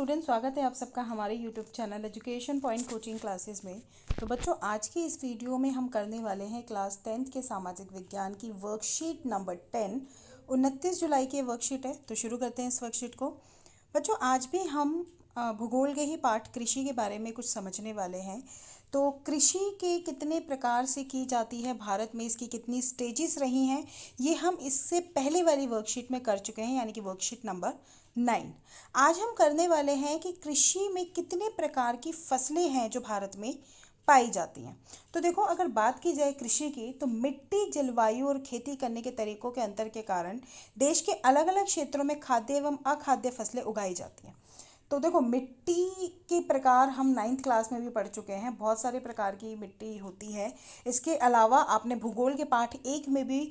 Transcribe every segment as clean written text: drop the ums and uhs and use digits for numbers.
Student, स्वागत है आप सबका हमारे YouTube channel education point coaching classes में। तो बच्चों, आज की इस वीडियो में हम करने वाले हैं क्लास 10th के सामाजिक विज्ञान की वर्कशीट नंबर 10। 29 जुलाई की वर्कशीट है, तो शुरू करते हैं इस वर्कशीट को। बच्चों, आज भी हम भूगोल के ही पाठ कृषि के बारे में कुछ समझने वाले हैं। तो कृषि के कितने प्रकार से की जाती है भारत में, इसकी कितनी स्टेजेस रही हैं, ये हम इससे पहले वाली वर्कशीट में कर चुके हैं, यानी कि वर्कशीट नंबर 9। आज हम करने वाले हैं कि कृषि में कितने प्रकार की फसलें हैं जो भारत में पाई जाती हैं। तो देखो, अगर बात की जाए कृषि की, तो मिट्टी, जलवायु और खेती करने के तरीकों के अंतर के कारण देश के अलग अलग क्षेत्रों में खाद्य एवं अखाद्य फसलें उगाई जाती हैं। तो देखो, मिट्टी के प्रकार हम 9th क्लास में भी पढ़ चुके हैं। बहुत सारे प्रकार की मिट्टी होती है। इसके अलावा आपने भूगोल के पाठ 1 में भी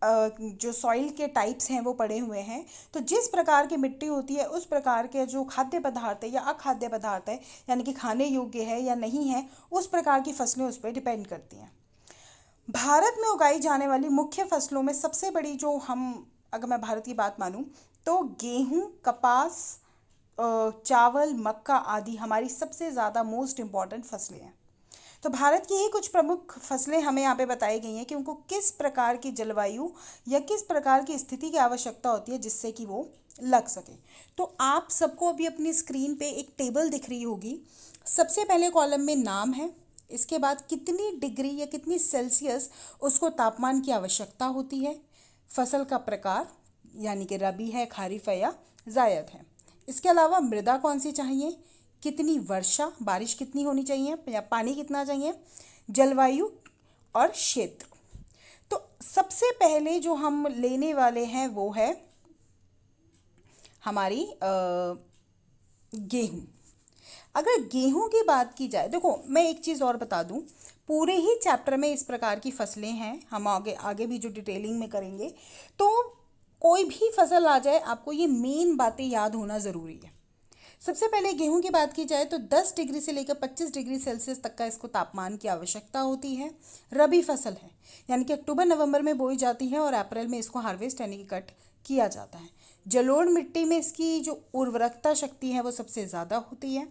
जो सॉइल के टाइप्स हैं वो पढ़े हुए हैं। तो जिस प्रकार की मिट्टी होती है, उस प्रकार के जो खाद्य पदार्थ है या अखाद्य पदार्थ है, यानी कि खाने योग्य है या नहीं है, उस प्रकार की फसलें उस पर डिपेंड करती हैं। भारत में उगाई जाने वाली मुख्य फसलों में सबसे बड़ी, जो अगर मैं भारत की बात मानूं, तो गेहूं, कपास, चावल, मक्का आदि हमारी सबसे ज़्यादा मोस्ट इम्पॉर्टेंट फसलें हैं। तो भारत की ही कुछ प्रमुख फसलें हमें यहाँ पे बताई गई हैं कि उनको किस प्रकार की जलवायु या किस प्रकार की स्थिति की आवश्यकता होती है जिससे कि वो लग सके। तो आप सबको अभी अपनी स्क्रीन पे एक टेबल दिख रही होगी। सबसे पहले कॉलम में नाम है, इसके बाद कितनी डिग्री या कितनी सेल्सियस उसको तापमान की आवश्यकता होती है, फसल का प्रकार यानी कि रबी है, खारिफ है या जायद है। इसके अलावा मृदा कौन सी चाहिए, कितनी वर्षा, बारिश कितनी होनी चाहिए या पानी कितना चाहिए, जलवायु और क्षेत्र। तो सबसे पहले जो हम लेने वाले हैं वो है हमारी गेहूं। अगर गेहूं की बात की जाए, देखो मैं एक चीज़ और बता दूं, पूरे ही चैप्टर में इस प्रकार की फसलें हैं, हम आगे आगे भी जो डिटेलिंग में करेंगे। तो कोई भी फसल आ जाए, आपको ये मेन बातें याद होना ज़रूरी है। सबसे पहले गेहूं की बात की जाए तो 10 डिग्री से लेकर 25 डिग्री सेल्सियस तक का इसको तापमान की आवश्यकता होती है। रबी फसल है, यानी कि अक्टूबर नवंबर में बोई जाती है और अप्रैल में इसको हार्वेस्ट यानी कि कट किया जाता है। जलोढ़ मिट्टी में इसकी जो उर्वरकता शक्ति है वो सबसे ज़्यादा होती है।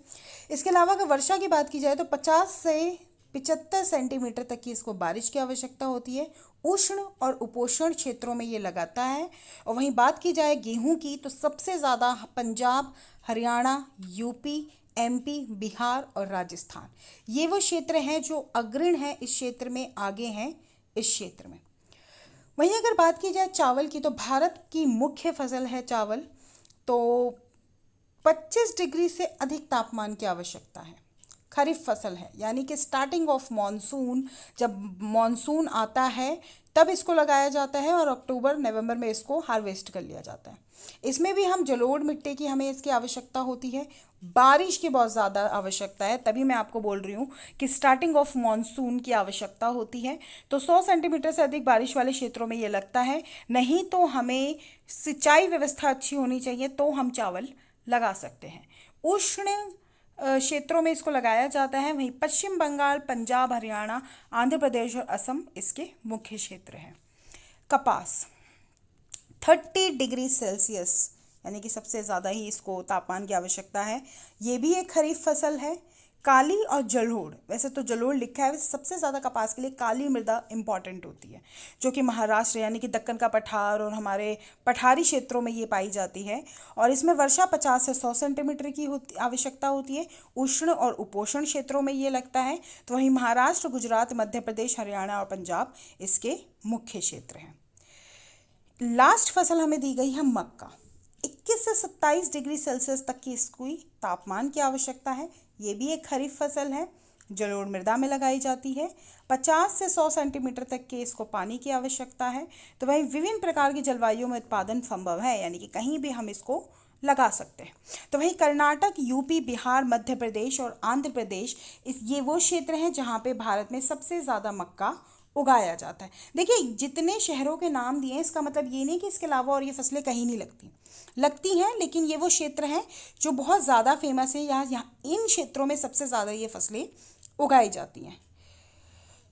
इसके अलावा अगर वर्षा की बात की जाए तो 50 से 75 सेंटीमीटर तक की इसको बारिश की आवश्यकता होती है। उष्ण और उपोष्ण क्षेत्रों में ये लगाता है। और वहीं बात की जाए गेहूं की, तो सबसे ज़्यादा पंजाब, हरियाणा, यूपी, एमपी, बिहार और राजस्थान, ये वो क्षेत्र हैं जो अग्रण हैं इस क्षेत्र में, आगे हैं इस क्षेत्र में। वहीं अगर बात की जाए चावल की, तो भारत की मुख्य फसल है चावल। तो 25 डिग्री से अधिक तापमान की आवश्यकता है। खरीफ फसल है, यानी कि स्टार्टिंग ऑफ मॉनसून, जब मॉनसून आता है तब इसको लगाया जाता है और अक्टूबर नवंबर में इसको हार्वेस्ट कर लिया जाता है। इसमें भी हम जलोढ़ मिट्टी की हमें इसकी आवश्यकता होती है, बारिश की बहुत ज़्यादा आवश्यकता है, तभी मैं आपको बोल रही हूँ कि स्टार्टिंग ऑफ मॉनसून की आवश्यकता होती है। तो 100 सेंटीमीटर से अधिक बारिश वाले क्षेत्रों में ये लगता है। नहीं तो हमें सिंचाई व्यवस्था अच्छी होनी चाहिए, तो हम चावल लगा सकते हैं। उष्ण क्षेत्रों में इसको लगाया जाता है। वहीं पश्चिम बंगाल, पंजाब, हरियाणा, आंध्र प्रदेश और असम इसके मुख्य क्षेत्र हैं। कपास 30 डिग्री सेल्सियस, यानी कि सबसे ज़्यादा ही इसको तापमान की आवश्यकता है। ये भी एक खरीफ फसल है। काली और जलोढ़, वैसे तो जलोढ़ लिखा है, वैसे सबसे ज़्यादा कपास के लिए काली मृदा इम्पॉर्टेंट होती है, जो कि महाराष्ट्र यानी कि दक्कन का पठार और हमारे पठारी क्षेत्रों में ये पाई जाती है। और इसमें वर्षा 50 से 100 सेंटीमीटर की आवश्यकता होती है। उष्ण और उपोष्ण क्षेत्रों में ये लगता है। तो वहीं महाराष्ट्र, गुजरात, मध्य प्रदेश, हरियाणा और पंजाब इसके मुख्य क्षेत्र हैं। लास्ट फसल हमें दी गई है मक्का। 21 से 27 डिग्री सेल्सियस तक की इसकी तापमान की आवश्यकता है। ये भी एक खरीफ फसल है, जलोढ़ मृदा में लगाई जाती है। 50 से 100 सेंटीमीटर तक के इसको पानी की आवश्यकता है। तो वहीं विभिन्न प्रकार की जलवायु में उत्पादन संभव है, यानी कि कहीं भी हम इसको लगा सकते हैं। तो वहीं कर्नाटक, यूपी, बिहार, मध्य प्रदेश और आंध्र प्रदेश, ये वो क्षेत्र हैं जहाँ पे भारत में सबसे ज़्यादा मक्का उगाया जाता है। देखिए, जितने शहरों के नाम दिए हैं, इसका मतलब ये नहीं कि इसके अलावा और ये फसलें कहीं नहीं लगती हैं, लेकिन ये वो क्षेत्र हैं जो बहुत ज़्यादा फेमस है। यहाँ इन क्षेत्रों में सबसे ज़्यादा ये फसलें उगाई जाती हैं।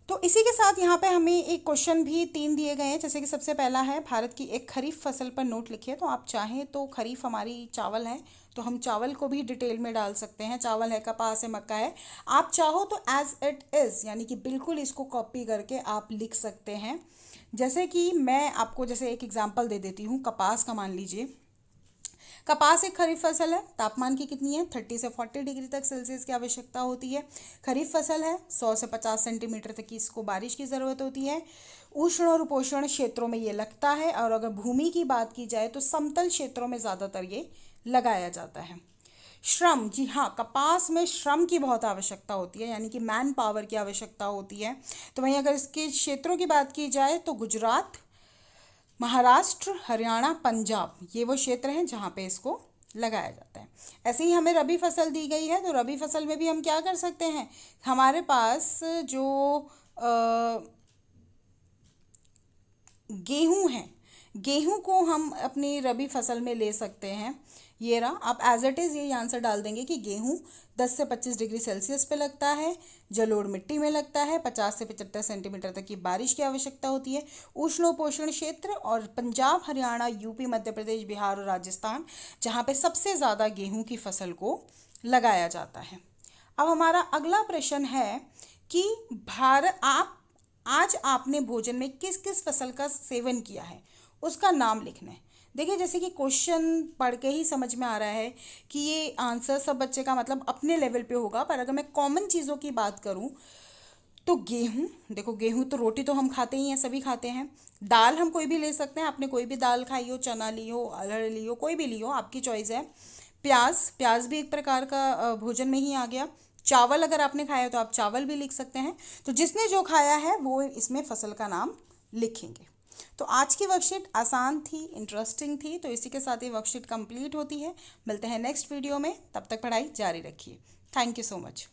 तो इसी के साथ यहाँ पे हमें एक क्वेश्चन भी 3 दिए गए हैं। जैसे कि सबसे पहला है, भारत की एक खरीफ फसल पर नोट लिखिए। तो आप चाहें तो खरीफ हमारी चावल है, तो हम चावल को भी डिटेल में डाल सकते हैं। चावल है, कपास है, मक्का है। आप चाहो तो एज इट इज़ यानी कि बिल्कुल इसको कॉपी करके आप लिख सकते हैं। जैसे कि मैं आपको जैसे एक एग्जांपल दे देती हूँ, कपास का मान लीजिए। कपास एक खरीफ फसल है। तापमान की कितनी है, 30 से 40 डिग्री तक सेल्सियस की आवश्यकता होती है। खरीफ फसल है, 100 से 50 सेंटीमीटर तक की इसको बारिश की ज़रूरत होती है। उष्ण और उपोष्ण क्षेत्रों में ये लगता है, और अगर भूमि की बात की जाए तो समतल क्षेत्रों में ज़्यादातर ये लगाया जाता है। श्रम, जी हाँ, कपास में श्रम की बहुत आवश्यकता होती है, यानी कि मैन पावर की आवश्यकता होती है। तो वहीं अगर इसके क्षेत्रों की बात की जाए तो गुजरात, महाराष्ट्र, हरियाणा, पंजाब, ये वो क्षेत्र हैं जहाँ पे इसको लगाया जाता है। ऐसे ही हमें रबी फसल दी गई है, तो रबी फसल में भी हम क्या कर सकते हैं, हमारे पास जो गेहूं है, गेहूं को हम अपनी रबी फसल में ले सकते हैं। ये रहा, आप एज इट इज़ ये आंसर डाल देंगे कि गेहूं 10 से 25 डिग्री सेल्सियस पे लगता है, जलोढ़ मिट्टी में लगता है, 50 से 75 सेंटीमीटर तक की बारिश की आवश्यकता होती है। उष्णोपोष्ण क्षेत्र और पंजाब, हरियाणा, यूपी, मध्य प्रदेश, बिहार और राजस्थान, जहाँ पे सबसे ज़्यादा गेहूं की फसल को लगाया जाता है। अब हमारा अगला प्रश्न है कि भारत आप आज आपने भोजन में किस किस फसल का सेवन किया है, उसका नाम लिखना है। देखिए, जैसे कि क्वेश्चन पढ़ के ही समझ में आ रहा है कि ये आंसर सब बच्चे का मतलब अपने लेवल पे होगा, पर अगर मैं कॉमन चीज़ों की बात करूं तो गेहूं, देखो गेहूं तो रोटी तो हम खाते ही हैं, सभी खाते हैं। दाल हम कोई भी ले सकते हैं, आपने कोई भी दाल खाई हो, चना ली हो, अरहर ली हो, कोई भी ली हो, आपकी चॉइस है। प्याज, प्याज भी एक प्रकार का भोजन में ही आ गया। चावल अगर आपने खाया तो आप चावल भी लिख सकते हैं। तो जिसने जो खाया है वो इसमें फसल का नाम लिखेंगे। तो आज की वर्कशीट आसान थी, इंटरेस्टिंग थी, तो इसी के साथ ये वर्कशीट कंप्लीट होती है। मिलते हैं नेक्स्ट वीडियो में, तब तक पढ़ाई जारी रखिए। Thank you so much.